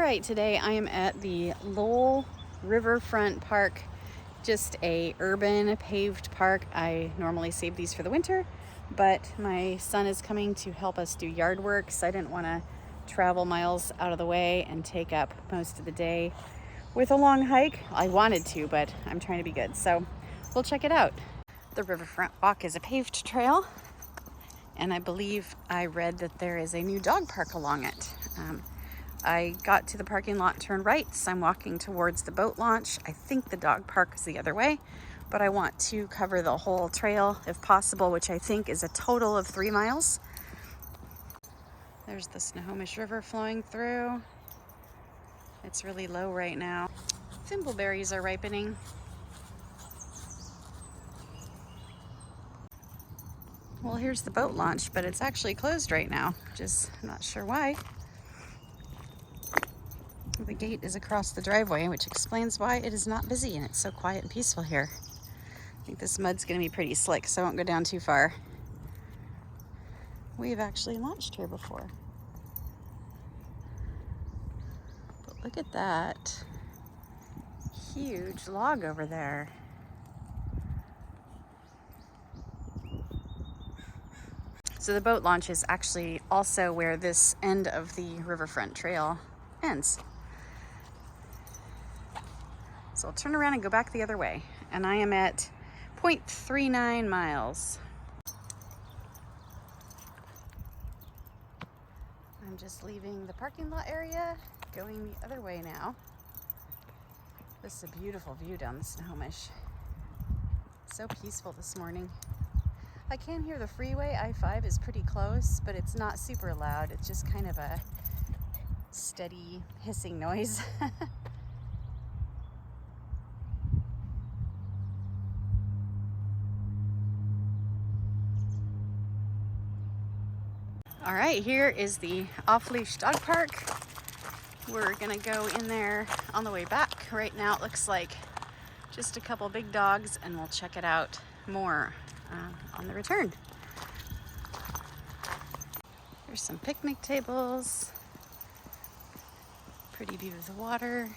right, today I am at the Lowell Riverfront Park, just a urban paved park. I normally save these for the winter, but my son is coming to help us do yard work, so I didn't want to travel miles out of the way and take up most of the day with a long hike. I wanted to, but I'm trying to be good, so we'll check it out. The Riverfront Walk is a paved trail, and I believe I read that there is a new dog park along it. I got to the parking lot, turned right, so I'm walking towards the boat launch. I think the dog park is the other way, but I want to cover the whole trail if possible, which I think is a total of 3 miles. There's the Snohomish River flowing through. It's really low right now. Thimbleberries are ripening. Well, here's the boat launch, but it's actually closed right now. Just not sure why. The gate is across the driveway, which explains why it is not busy and it's so quiet and peaceful here. I think this mud's going to be pretty slick, so I won't go down too far. We've actually launched here before. But look at that huge log over there. So the boat launch is actually also where this end of the Riverfront Trail ends. So I'll turn around and go back the other way. And I am at 0.39 miles. I'm just leaving the parking lot area, going the other way now. This is a beautiful view down the Snohomish. So peaceful this morning. I can hear the freeway. I-5 is pretty close, but it's not super loud. It's just kind of a steady hissing noise. All right, here is the off-leash dog park. We're gonna go in there on the way back. Right now it looks like just a couple big dogs, and we'll check it out more on the return. There's some picnic tables, pretty view of the water.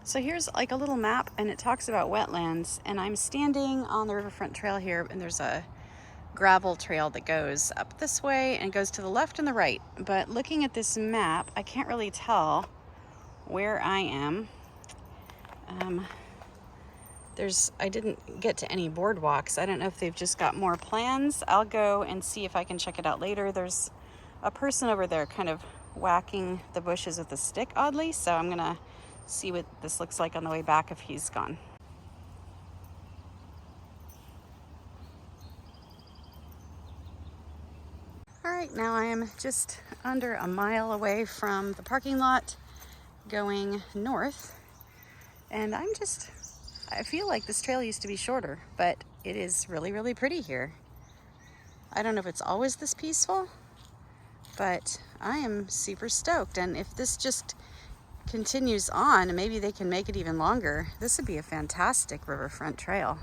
So here's like a little map, and it talks about wetlands, and I'm standing on the Riverfront Trail here, and there's a gravel trail that goes up this way and goes to the left and the right. But looking at this map, I can't really tell where I am. I didn't get to any boardwalks. I don't know if they've just got more plans. I'll go and see if I can check it out later. There's a person over there kind of whacking the bushes with a stick, oddly, so I'm gonna see what this looks like on the way back if he's gone. All right, now I am just under a mile away from the parking lot going north, and I feel like this trail used to be shorter, but it is really, really pretty here. I don't know if it's always this peaceful, but I am super stoked, and if this just continues on, maybe they can make it even longer. This would be a fantastic riverfront trail.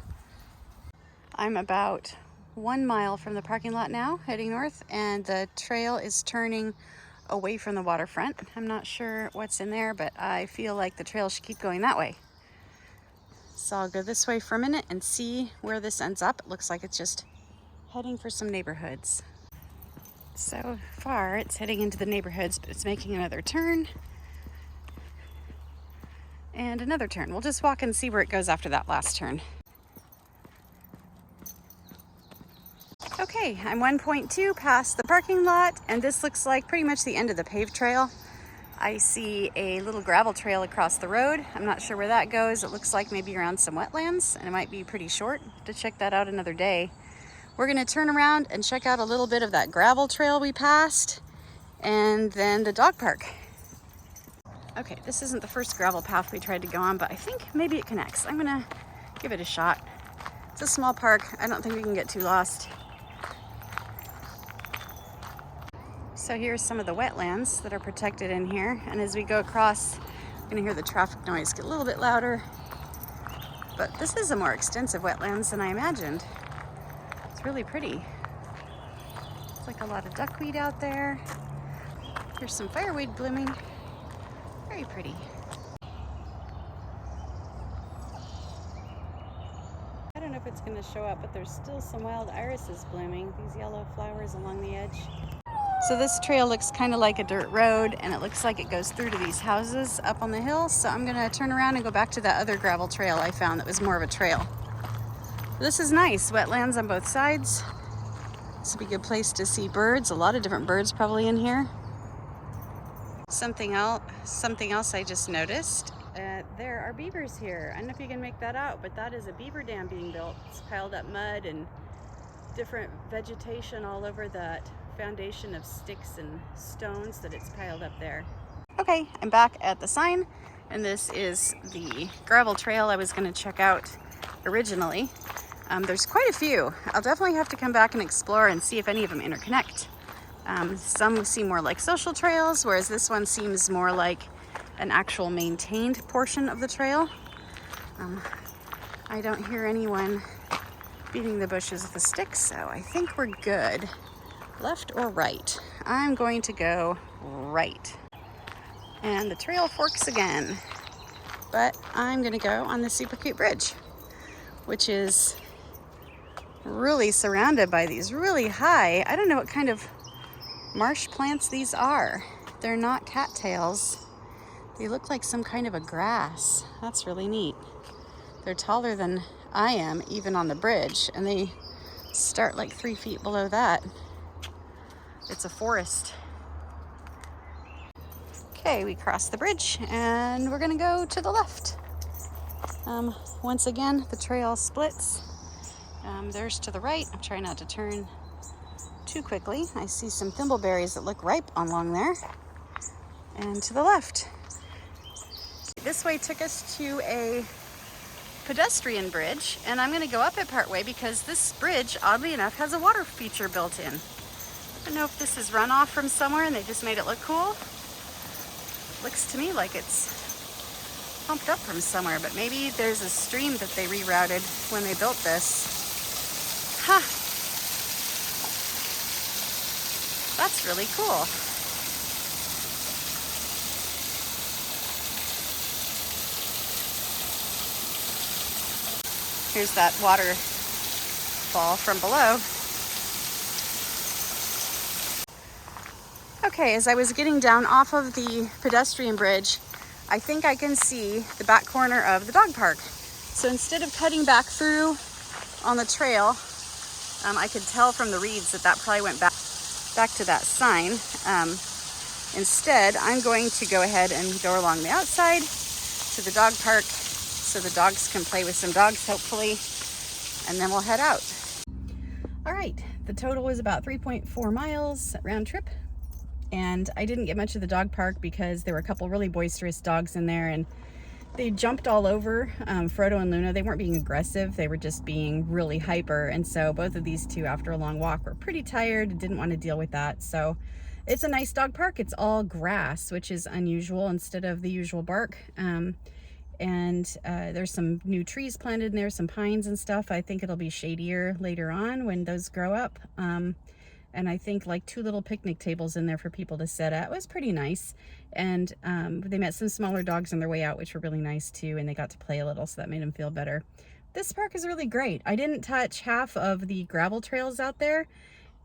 I'm about 1 mile from the parking lot now, heading north, and the trail is turning away from the waterfront. I'm not sure what's in there, but I feel like the trail should keep going that way. So I'll go this way for a minute and see where this ends up. It looks like it's just heading for some neighborhoods. So far, it's heading into the neighborhoods, but it's making another turn. And another turn. We'll just walk and see where it goes after that last turn. Okay, I'm 1.2 past the parking lot, and this looks like pretty much the end of the paved trail. I see a little gravel trail across the road. I'm not sure where that goes. It looks like maybe around some wetlands, and it might be pretty short. To check that out another day. We're gonna turn around and check out a little bit of that gravel trail we passed, and then the dog park. Okay, this isn't the first gravel path we tried to go on, but I think maybe it connects. I'm gonna give it a shot. It's a small park. I don't think we can get too lost. So here's some of the wetlands that are protected in here. And as we go across, you're gonna hear the traffic noise get a little bit louder. But this is a more extensive wetlands than I imagined. It's really pretty. It's like a lot of duckweed out there. There's some fireweed blooming. Very pretty. I don't know if it's going to show up, but there's still some wild irises blooming. These yellow flowers along the edge. So this trail looks kind of like a dirt road, and it looks like it goes through to these houses up on the hill. So I'm gonna turn around and go back to that other gravel trail I found that was more of a trail. This is nice, wetlands on both sides. This would be a good place to see birds. A lot of different birds probably in here. Something else I just noticed. There are beavers here. I don't know if you can make that out, but that is a beaver dam being built. It's piled up mud and different vegetation all over that foundation of sticks and stones that it's piled up there. Okay, I'm back at the sign, and this is the gravel trail I was going to check out originally. There's quite a few. I'll definitely have to come back and explore and see if any of them interconnect. Some seem more like social trails, whereas this one seems more like an actual maintained portion of the trail. I don't hear anyone beating the bushes with a stick, so I think we're good. Left or right? I'm going to go right. And the trail forks again, but I'm gonna go on the super cute bridge, which is really surrounded by these really high, I don't know what kind of marsh plants these are. They're not cattails. They look like some kind of a grass. That's really neat. They're taller than I am, even on the bridge, and they start like 3 feet below that. It's a forest. Okay, we crossed the bridge and we're gonna go to the left. Once again, the trail splits. There's to the right. I'm trying not to turn too quickly. I see some thimbleberries that look ripe along there. And to the left. This way took us to a pedestrian bridge, and I'm gonna go up it part way because this bridge, oddly enough, has a water feature built in. I don't know if this is runoff from somewhere and they just made it look cool. Looks to me like it's pumped up from somewhere, but maybe there's a stream that they rerouted when they built this. Ha! That's really cool. Here's that waterfall from below. Okay, as I was getting down off of the pedestrian bridge, I think I can see the back corner of the dog park. So instead of cutting back through on the trail, I could tell from the reeds that probably went back to that sign. Instead, I'm going to go ahead and go along the outside to the dog park so the dogs can play with some dogs, hopefully, and then we'll head out. All right, the total was about 3.4 miles round trip. And I didn't get much of the dog park because there were a couple really boisterous dogs in there, and they jumped all over Frodo and Luna. They weren't being aggressive, they were just being really hyper. And so both of these two, after a long walk, were pretty tired and didn't want to deal with that. So it's a nice dog park. It's all grass, which is unusual instead of the usual bark. There's some new trees planted in there, some pines and stuff. I think it'll be shadier later on when those grow up. And I think like 2 little picnic tables in there for people to sit at. It was pretty nice. And they met some smaller dogs on their way out, which were really nice too. And they got to play a little, so that made them feel better. This park is really great. I didn't touch half of the gravel trails out there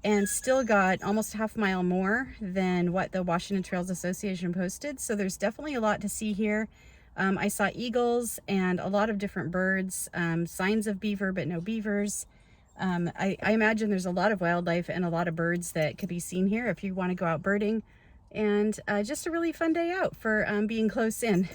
and still got almost a half mile more than what the Washington Trails Association posted. So there's definitely a lot to see here. I saw eagles and a lot of different birds, signs of beaver, but no beavers. I imagine there's a lot of wildlife and a lot of birds that could be seen here if you want to go out birding, and just a really fun day out for being close in.